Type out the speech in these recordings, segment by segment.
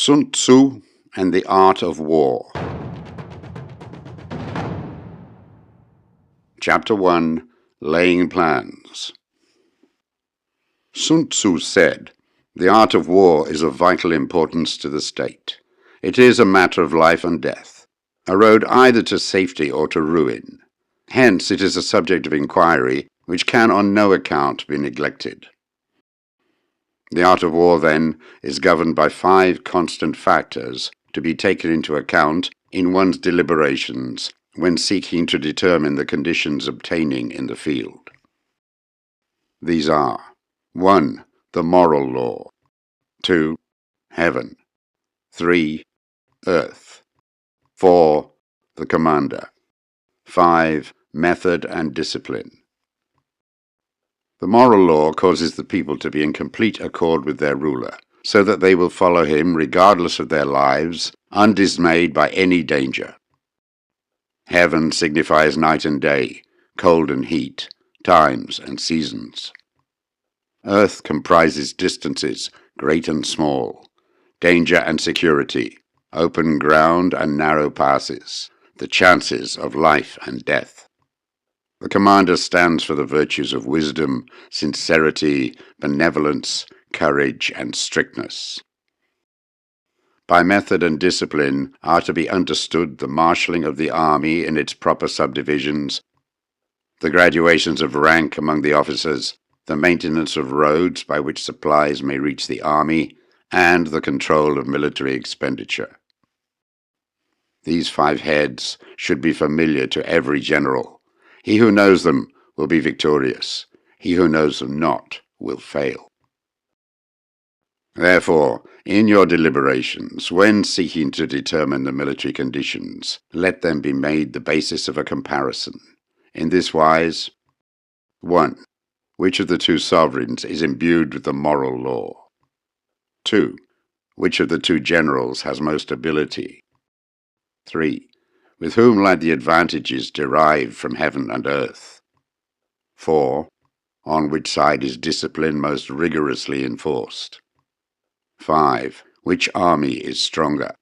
Sun Tzu and the Art of War. Chapter 1. Laying Plans. Sun Tzu said, "The art of war is of vital importance to the state. It is a matter of life and death, a road either to safety or to ruin. Hence it is a subject of inquiry which can on no account be neglected." The art of war, then, is governed by 5 constant factors to be taken into account in one's deliberations when seeking to determine the conditions obtaining in the field. These are: 1. The moral law. 2. Heaven. 3. Earth. 4. The commander. 5. Method and discipline. The moral law causes the people to be in complete accord with their ruler, so that they will follow him regardless of their lives, undismayed by any danger. Heaven signifies night and day, cold and heat, times and seasons. Earth comprises distances, great and small, danger and security, open ground and narrow passes, the chances of life and death. The commander stands for the virtues of wisdom, sincerity, benevolence, courage, and strictness. By method and discipline are to be understood the marshalling of the army in its proper subdivisions, the graduations of rank among the officers, the maintenance of roads by which supplies may reach the army, and the control of military expenditure. These 5 heads should be familiar to every general. He who knows them will be victorious. He who knows them not will fail. Therefore, in your deliberations, when seeking to determine the military conditions, let them be made the basis of a comparison. In this wise: 1. Which of the 2 sovereigns is imbued with the moral law? 2. Which of the 2 generals has most ability? 3. With whom lie the advantages derived from heaven and earth? 4. On which side is discipline most rigorously enforced? 5. Which army is stronger?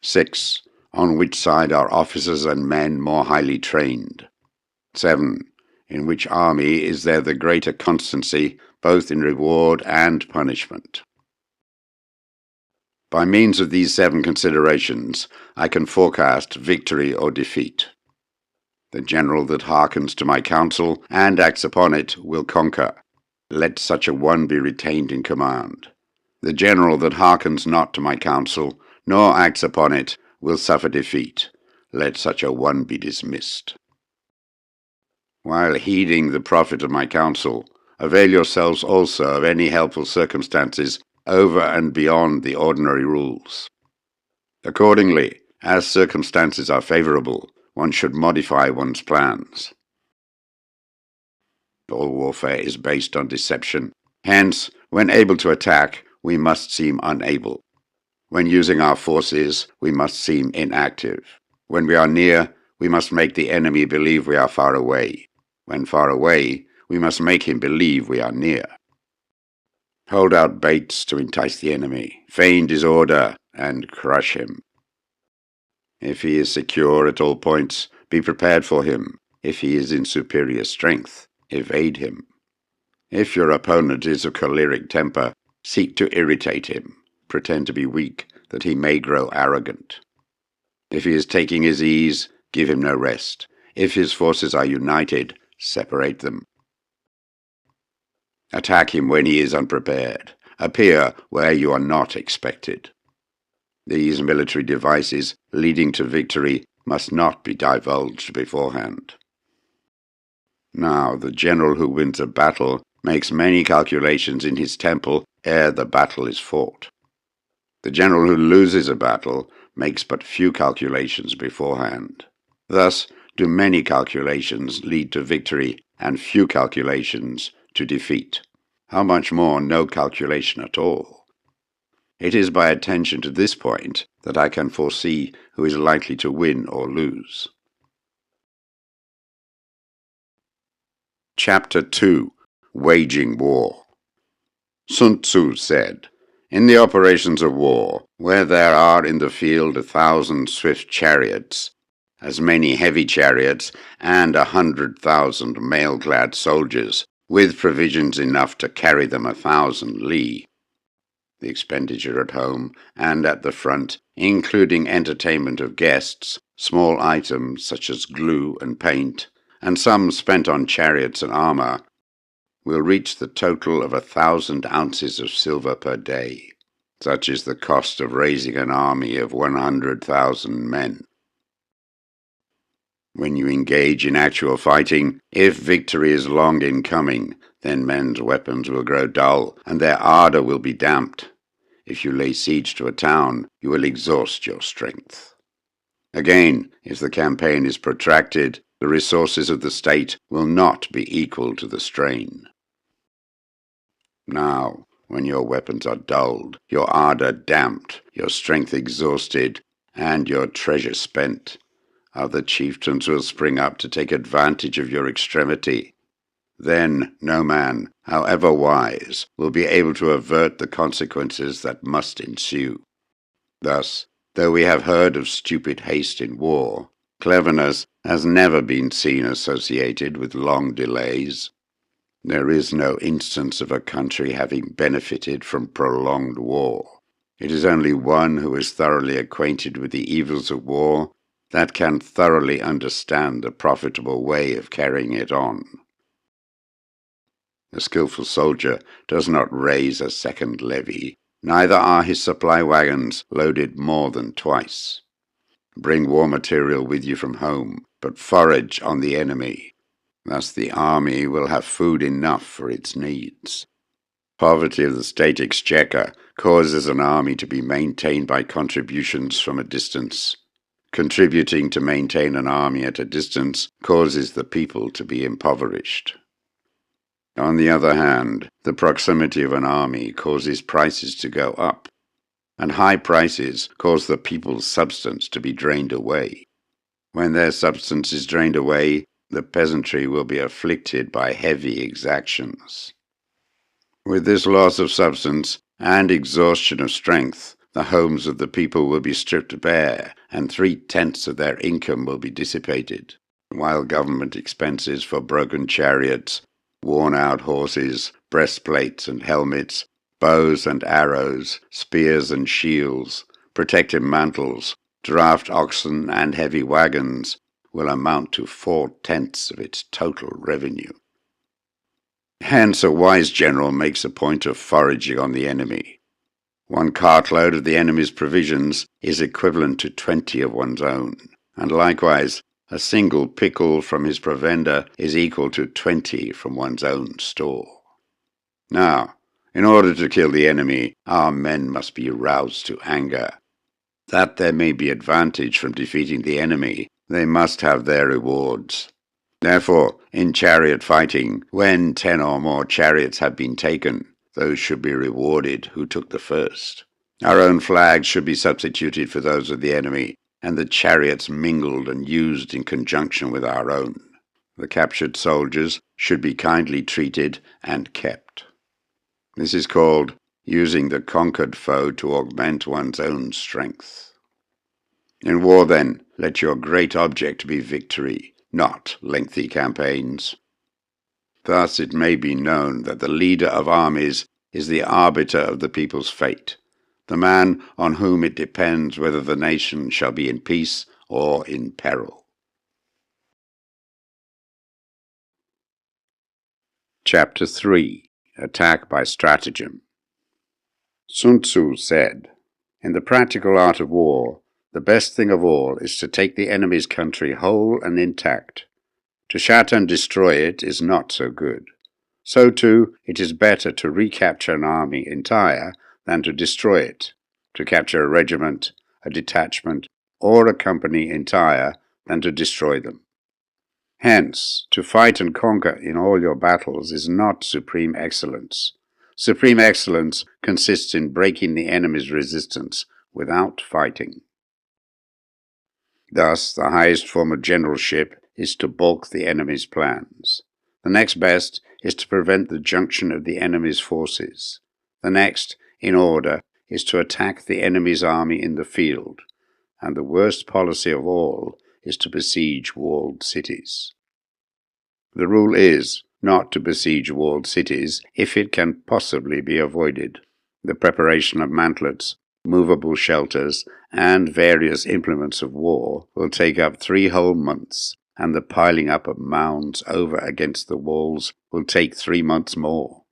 6. On which side are officers and men more highly trained? 7. In which army is there the greater constancy, both in reward and punishment? By means of these 7 considerations, I can forecast victory or defeat. The general that hearkens to my counsel and acts upon it will conquer. Let such a one be retained in command. The general that hearkens not to my counsel, nor acts upon it, will suffer defeat. Let such a one be dismissed. While heeding the profit of my counsel, avail yourselves also of any helpful circumstances over and beyond the ordinary rules. Accordingly, as circumstances are favorable, one should modify one's plans. All warfare is based on deception. Hence, when able to attack, we must seem unable. When using our forces, we must seem inactive. When we are near, we must make the enemy believe we are far away. When far away, we must make him believe we are near. Hold out baits to entice the enemy, feign disorder, and crush him. If he is secure at all points, be prepared for him. If he is in superior strength, evade him. If your opponent is of choleric temper, seek to irritate him. Pretend to be weak, that he may grow arrogant. If he is taking his ease, give him no rest. If his forces are united, separate them. Attack him when he is unprepared. Appear where you are not expected. These military devices leading to victory must not be divulged beforehand. Now, the general who wins a battle makes many calculations in his temple ere the battle is fought. The general who loses a battle makes but few calculations beforehand. Thus do many calculations lead to victory and few calculations to defeat. How much more no calculation at all? It is by attention to this point that I can foresee who is likely to win or lose. Chapter 2. Waging War. Sun Tzu said, In the operations of war, where there are in the field 1,000 swift chariots, as many heavy chariots, and 100,000 mail-clad soldiers, with provisions enough to carry them 1,000 li, the expenditure at home and at the front, including entertainment of guests, small items such as glue and paint, and some spent on chariots and armor, will reach the total of 1,000 ounces of silver per day. Such is the cost of raising an army of 100,000 men. When you engage in actual fighting, if victory is long in coming, then men's weapons will grow dull, and their ardor will be damped. If you lay siege to a town, you will exhaust your strength. Again, if the campaign is protracted, the resources of the state will not be equal to the strain. Now, when your weapons are dulled, your ardor damped, your strength exhausted, and your treasure spent, other chieftains will spring up to take advantage of your extremity. Then no man, however wise, will be able to avert the consequences that must ensue. Thus, though we have heard of stupid haste in war, cleverness has never been seen associated with long delays. There is no instance of a country having benefited from prolonged war. It is only one who is thoroughly acquainted with the evils of war that can thoroughly understand the profitable way of carrying it on. A skillful soldier does not raise a second levy, neither are his supply wagons loaded more than twice. Bring war material with you from home, but forage on the enemy. Thus the army will have food enough for its needs. Poverty of the state exchequer causes an army to be maintained by contributions from a distance. Contributing to maintain an army at a distance causes the people to be impoverished. On the other hand, the proximity of an army causes prices to go up, and high prices cause the people's substance to be drained away. When their substance is drained away, the peasantry will be afflicted by heavy exactions. With this loss of substance and exhaustion of strength, the homes of the people will be stripped bare, and 3/10 of their income will be dissipated, while government expenses for broken chariots, worn-out horses, breastplates and helmets, bows and arrows, spears and shields, protective mantles, draft oxen and heavy wagons will amount to 4/10 of its total revenue. Hence a wise general makes a point of foraging on the enemy. 1 cartload of the enemy's provisions is equivalent to 20 of one's own, and likewise a single pickle from his provender is equal to 20 from one's own store. Now, in order to kill the enemy, our men must be roused to anger. That there may be advantage from defeating the enemy, they must have their rewards. Therefore, in chariot fighting, when 10 or more chariots have been taken, those should be rewarded who took the first. Our own flags should be substituted for those of the enemy, and the chariots mingled and used in conjunction with our own. The captured soldiers should be kindly treated and kept. This is called using the conquered foe to augment one's own strength. In war, then, let your great object be victory, not lengthy campaigns. Thus it may be known that the leader of armies is the arbiter of the people's fate, the man on whom it depends whether the nation shall be in peace or in peril. Chapter 3. Attack by Stratagem. Sun Tzu said, "In the practical art of war, the best thing of all is to take the enemy's country whole and intact. To shatter and destroy it is not so good. So too, it is better to recapture an army entire than to destroy it, to capture a regiment, a detachment, or a company entire than to destroy them. Hence, to fight and conquer in all your battles is not supreme excellence. Supreme excellence consists in breaking the enemy's resistance without fighting." Thus, the highest form of generalship is to balk the enemy's plans. The next best is to prevent the junction of the enemy's forces. The next, in order, is to attack the enemy's army in the field, and the worst policy of all is to besiege walled cities. The rule is not to besiege walled cities if it can possibly be avoided. The preparation of mantlets, movable shelters, and various implements of war will take up 3 whole months, and the piling up of mounds over against the walls will take 3 months more.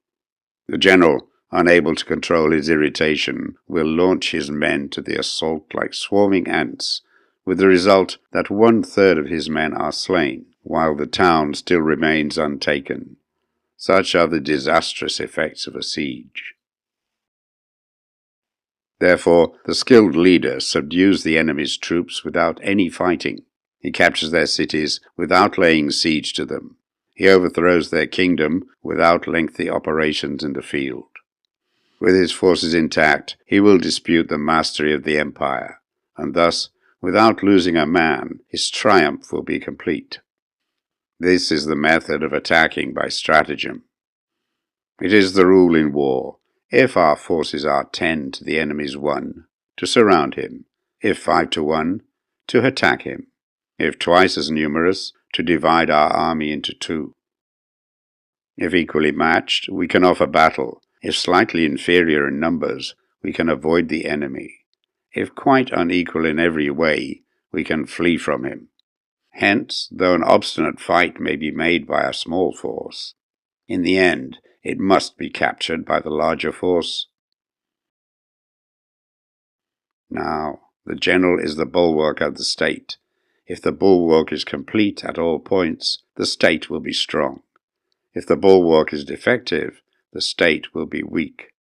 The general, unable to control his irritation, will launch his men to the assault like swarming ants, with the result that 1/3 of his men are slain, while the town still remains untaken. Such are the disastrous effects of a siege. Therefore, the skilled leader subdues the enemy's troops without any fighting. He captures their cities without laying siege to them. He overthrows their kingdom without lengthy operations in the field. With his forces intact, he will dispute the mastery of the empire, and thus, without losing a man, his triumph will be complete. This is the method of attacking by stratagem. It is the rule in war, if our forces are 10 to the enemy's 1, to surround him; if 5 to 1, to attack him; if twice as numerous, to divide our army into 2. If equally matched, we can offer battle; if slightly inferior in numbers, we can avoid the enemy; if quite unequal in every way, we can flee from him. Hence, though an obstinate fight may be made by a small force, in the end it must be captured by the larger force. Now, the general is the bulwark of the state. If the bulwark is complete at all points, the state will be strong. If the bulwark is defective, the state will be weak.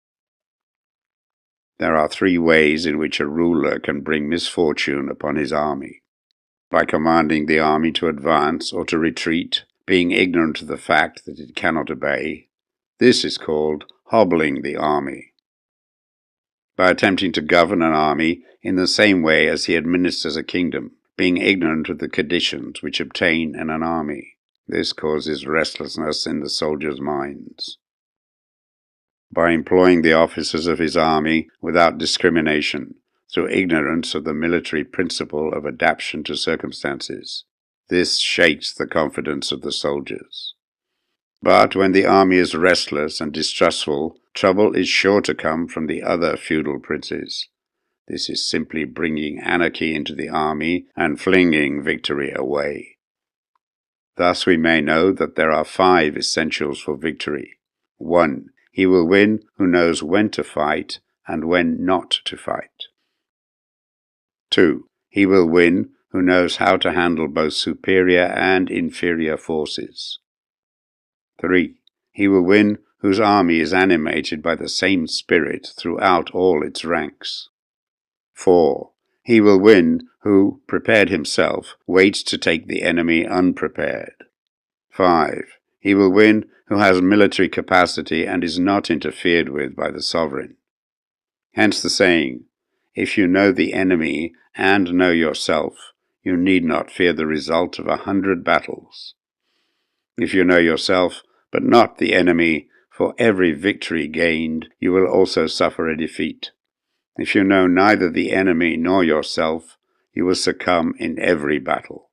There are 3 ways in which a ruler can bring misfortune upon his army: by commanding the army to advance or to retreat, being ignorant of the fact that it cannot obey. This is called hobbling the army. By attempting to govern an army in the same way as he administers a kingdom, being ignorant of the conditions which obtain in an army. This causes restlessness in the soldiers' minds. By employing the officers of his army without discrimination, through ignorance of the military principle of adaptation to circumstances. This shakes the confidence of the soldiers. But when the army is restless and distrustful, trouble is sure to come from the other feudal princes. This is simply bringing anarchy into the army and flinging victory away. Thus we may know that there are 5 essentials for victory. 1. He will win who knows when to fight and when not to fight. 2. He will win who knows how to handle both superior and inferior forces. 3. He will win whose army is animated by the same spirit throughout all its ranks. 4. He will win who, prepared himself, waits to take the enemy unprepared. 5. He will win who has military capacity and is not interfered with by the sovereign. Hence the saying, if you know the enemy and know yourself, you need not fear the result of 100 battles. If you know yourself, but not the enemy, for every victory gained, you will also suffer a defeat. If you know neither the enemy nor yourself, you will succumb in every battle.